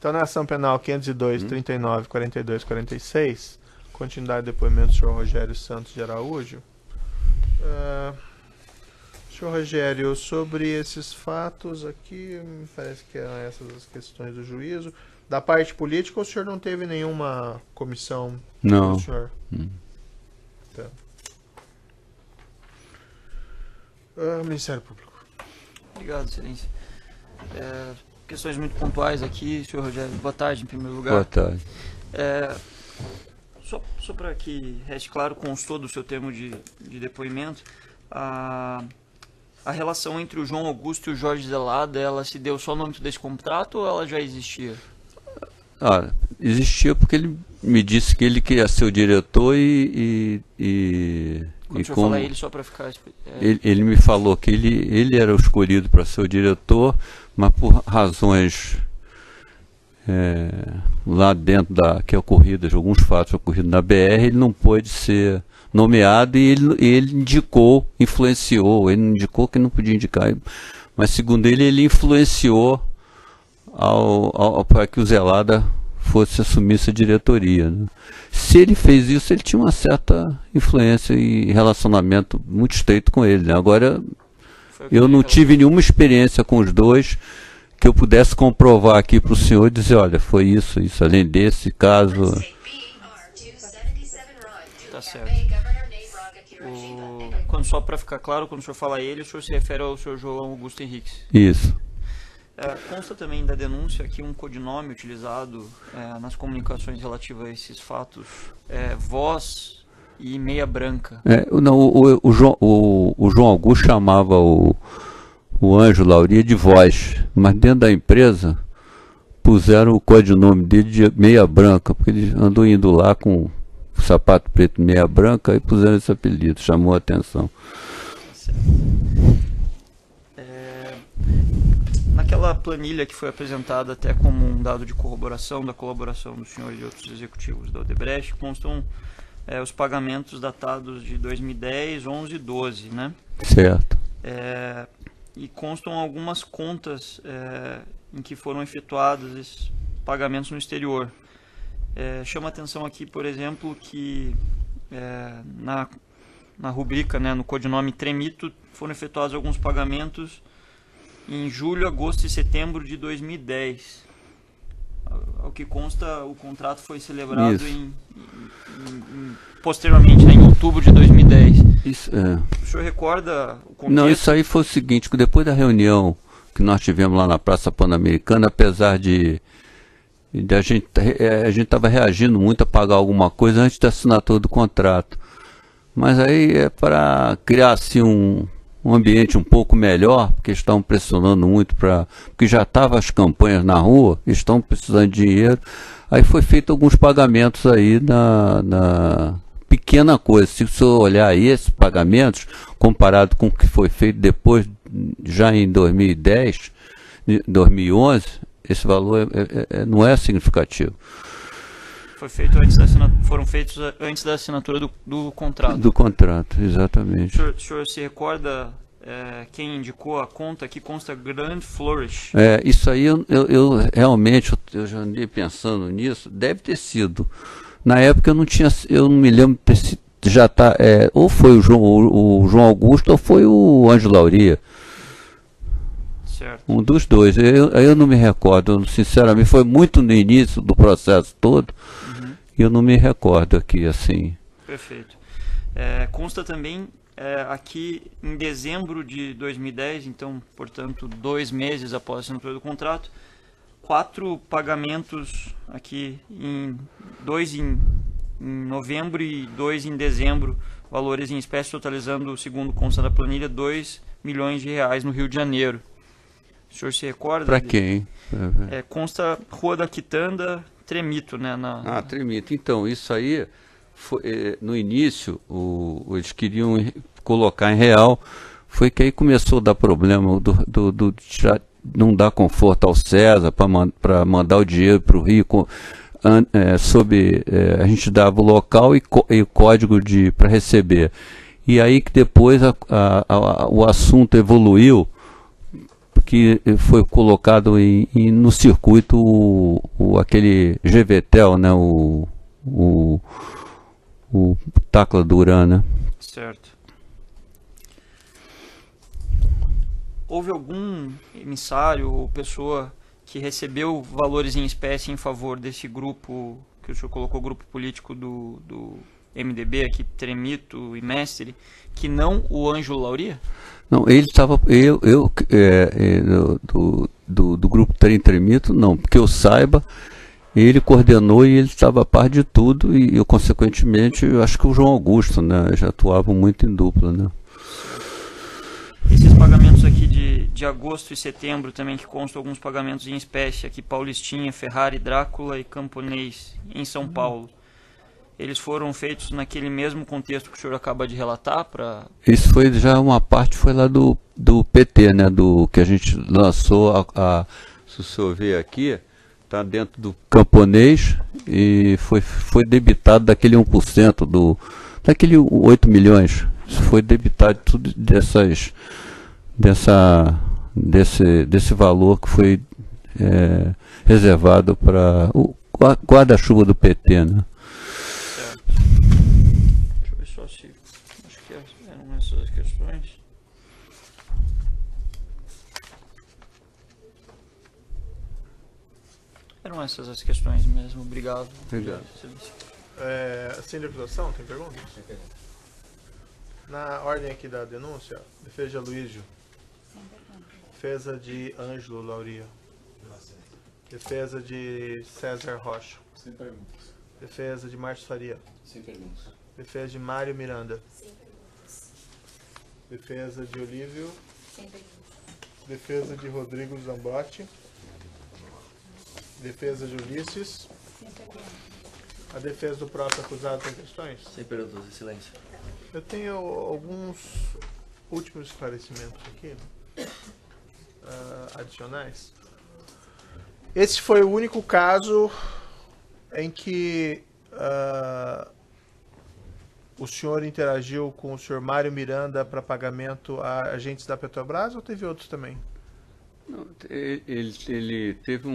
Então, na ação penal 502, 39, 42, 46, continuidade do depoimento do senhor Rogério Santos de Araújo. Senhor Rogério, sobre esses fatos aqui, me parece que eram essas as questões do juízo. Da parte política, o senhor não teve nenhuma comissão? Não. Senhor? Tá. Ministério Público. Obrigado, excelência. Questões muito pontuais aqui, senhor Rogério. Boa tarde, em primeiro lugar. Boa tarde. Só para que reste claro, constou do seu termo de depoimento, a relação entre o João Augusto e o Jorge Zelada, ela se deu só no âmbito desse contrato ou ela já existia? Existia porque ele me disse que ele queria ser o diretor Quando o senhor fala ele, só para ficar... Ele me falou que ele era o escolhido para ser o diretor, mas por razões lá dentro que ocorridas, alguns fatos ocorridos na BR, ele não pôde ser nomeado e ele influenciou, ele indicou que não podia indicar, mas segundo ele influenciou para que o Zelada fosse assumir essa diretoria, né? Se ele fez isso, ele tinha uma certa influência e relacionamento muito estreito com ele, né? Agora, eu não tive nenhuma experiência com os dois que eu pudesse comprovar aqui para o senhor e dizer, olha, foi isso, além desse caso... Tá certo. Só para ficar claro, quando o senhor fala ele, o senhor se refere ao senhor João Augusto Henriques. Isso. Consta também da denúncia aqui um codinome utilizado nas comunicações relativas a esses fatos, Voz e Meia Branca. O João Augusto chamava o Ângelo Lauria de Voz, mas dentro da empresa puseram o codinome dele de Meia Branca, porque ele andou indo lá com sapato preto e meia branca e puseram esse apelido, chamou a atenção. Naquela planilha que foi apresentada até como um dado de corroboração da colaboração do senhor e de outros executivos da Odebrecht, constam os pagamentos datados de 2010, 11 e 12, né? Certo. E constam algumas contas em que foram efetuados esses pagamentos no exterior. Chama atenção aqui, por exemplo, que na rubrica, né, no codinome Tremito, foram efetuados alguns pagamentos em julho, agosto e setembro de 2010. Ao que consta, o contrato foi celebrado posteriormente, né, em outubro de 2010. O senhor recorda o contexto? Não, isso aí foi o seguinte, que depois da reunião que nós tivemos lá na Praça Pan-Americana, apesar de a gente estava reagindo muito a pagar alguma coisa antes da assinatura do contrato. Mas aí é para criar assim um ambiente um pouco melhor, porque estão pressionando muito porque já estavam as campanhas na rua, estão precisando de dinheiro. Aí foi feito alguns pagamentos aí na pequena coisa. Se você olhar aí esses pagamentos, comparado com o que foi feito depois, já em 2010, 2011, esse valor não é significativo. Foram feitos antes da assinatura do contrato. Do contrato, exatamente. O senhor se recorda quem indicou a conta? Aqui consta Grand Flourish. Isso aí eu realmente eu já andei pensando nisso. Deve ter sido. Na época eu não me lembro se já está. Ou foi o João Augusto ou foi o Ângelo Lauria. Certo. Um dos dois. Eu não me recordo, sinceramente, foi muito no início do processo todo, e eu não me recordo aqui, assim. Perfeito. Consta também aqui em dezembro de 2010, então, portanto, 2 meses após a assinatura do contrato, 4 pagamentos aqui, 2 em novembro e 2 em dezembro, valores em espécie totalizando, segundo consta da planilha, 2 milhões de reais no Rio de Janeiro. O senhor se recorda? Para quem? Consta Rua da Quitanda, Tremito, né? Tremito. Então, isso aí, no início, eles queriam colocar em real, foi que aí começou a dar problema, não dar conforto ao César para mandar o dinheiro para o Rio, a gente dava o local e o código para receber. E aí que depois o assunto evoluiu, que foi colocado no circuito aquele GVTEL, né? O Tacla Duran, né? Certo. Houve algum emissário ou pessoa que recebeu valores em espécie em favor desse grupo, que o senhor colocou, grupo político do MDB aqui, Tremito e Mestre, que não o Ângelo Lauria? Não, ele estava, do grupo Tremito, não, porque eu saiba, ele coordenou e ele estava a par de tudo e eu, consequentemente, eu acho que o João Augusto, né, já atuava muito em dupla, né. Esses pagamentos aqui de agosto e setembro também, que constam alguns pagamentos em espécie, aqui Paulistinha, Ferrari, Drácula e Camponês, em São Paulo. Eles foram feitos naquele mesmo contexto que o senhor acaba de relatar? Isso foi já uma parte, foi lá do PT, né, do que a gente lançou, se o senhor ver aqui, está dentro do Camponês e foi debitado daquele 1%, daquele 8 milhões. Isso foi debitado tudo desse valor que foi reservado para o guarda-chuva do PT, né? Certo. Deixa eu ver só se... Acho que eram essas as questões. Eram essas as questões mesmo. Obrigado. Obrigado. Sem acusação, tem perguntas? Na ordem aqui da denúncia, defesa de Aloysio. Defesa de Ângelo Lauria. Defesa de César Rocha. Sem perguntas. Defesa de Márcio Faria. Sem perguntas. Defesa de Mário Miranda. Sem perguntas. Defesa de Olívio. Sem perguntas. Defesa de Rodrigo Zambotti. Defesa de Ulisses. Sem perguntas. A defesa do próprio acusado tem questões? Sem perguntas, silêncio. Eu tenho alguns últimos esclarecimentos aqui, adicionais. Esse foi o único caso em que o senhor interagiu com o senhor Mário Miranda para pagamento a agentes da Petrobras ou teve outros também? Não, ele teve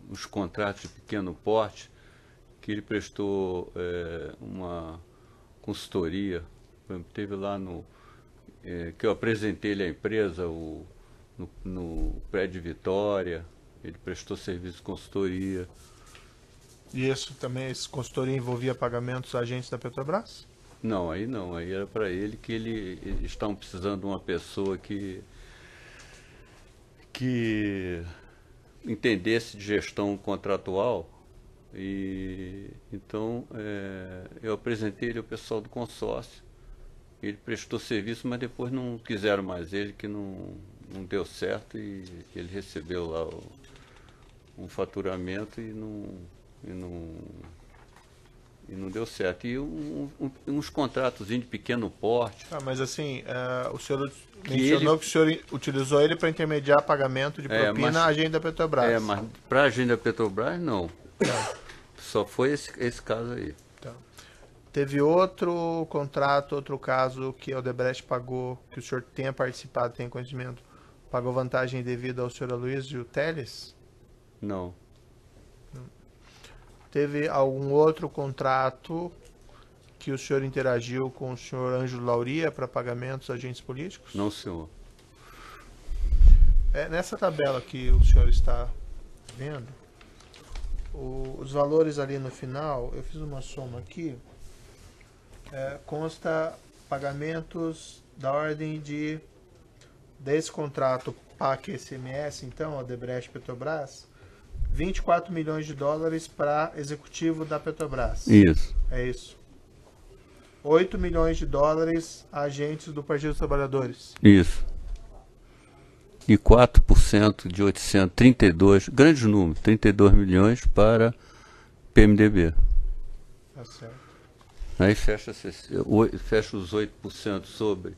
uns contratos de pequeno porte que ele prestou uma consultoria. Teve lá que eu apresentei ele à empresa, no prédio Vitória, ele prestou serviço de consultoria. E isso também, essa consultoria envolvia pagamentos a agentes da Petrobras? Não, aí era para ele que eles estavam precisando de uma pessoa que entendesse de gestão contratual. E então eu apresentei ele ao pessoal do consórcio, ele prestou serviço, mas depois não quiseram mais ele, que não deu certo, e ele recebeu lá um faturamento e não deu certo. E uns contratos de pequeno porte. Mas assim, o senhor mencionou que o senhor utilizou ele para intermediar pagamento de propina à agente da Petrobras. Mas para a agente da Petrobras, não. Só foi esse caso aí. Tá. Teve outro contrato, outro caso que a Odebrecht pagou, que o senhor tenha participado, tenha conhecimento, pagou vantagem devida ao senhor Aloysio Teles? Não. Teve algum outro contrato que o senhor interagiu com o senhor Ângelo Lauria para pagamentos a agentes políticos? Não, senhor. Nessa tabela que o senhor está vendo, os valores ali no final, eu fiz uma soma aqui, consta pagamentos da ordem desse contrato PAC SMS, então, Odebrecht Petrobras, 24 milhões de dólares para executivo da Petrobras. Isso. É isso. 8 milhões de dólares a agentes do Partido dos Trabalhadores. Isso. E 4% de 832, grande número, 32 milhões para PMDB. Tá certo. Aí fecha os 8% sobre,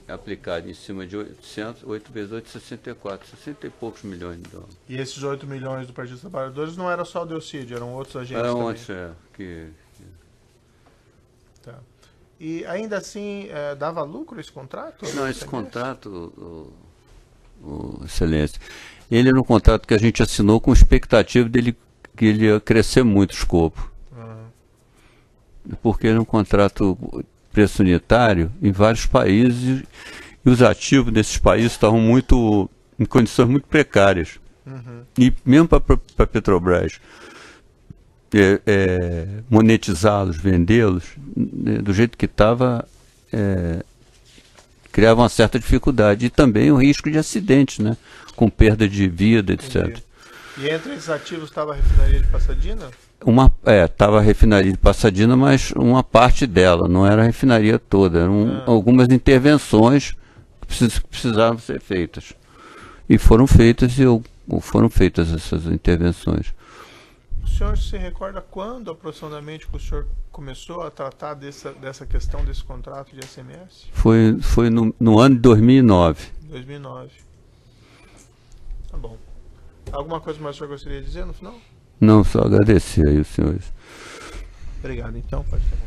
aplicado em cima de 800, 8 vezes 8, 64, 60 e poucos milhões de dólares. E esses 8 milhões do Partido dos Trabalhadores não era só o Delcídio, eram outros agentes Era também. onde Tá. E ainda assim, dava lucro esse contrato? Não, esse contrato, Excelência, ele era um contrato que a gente assinou com expectativa dele que ele ia crescer muito o escopo. Porque era um contrato preço unitário em vários países e os ativos desses países estavam muito em condições muito precárias. E mesmo para a Petrobras monetizá-los, vendê-los, do jeito que estava, criava uma certa dificuldade. E também o risco de acidentes, né? Com perda de vida, etc. Entendi. E entre esses ativos estava a refinaria de Pasadena? Estava a refinaria de Pasadena, mas uma parte dela, não era a refinaria toda. Eram algumas intervenções que precisavam ser feitas. E foram feitas essas intervenções. O senhor se recorda quando aproximadamente que o senhor começou a tratar dessa questão desse contrato de SMS? Foi no ano de 2009. 2009. Tá bom. Alguma coisa mais que o senhor gostaria de dizer no final? Não, só agradecer aí os senhores. Obrigado, então. Pode ter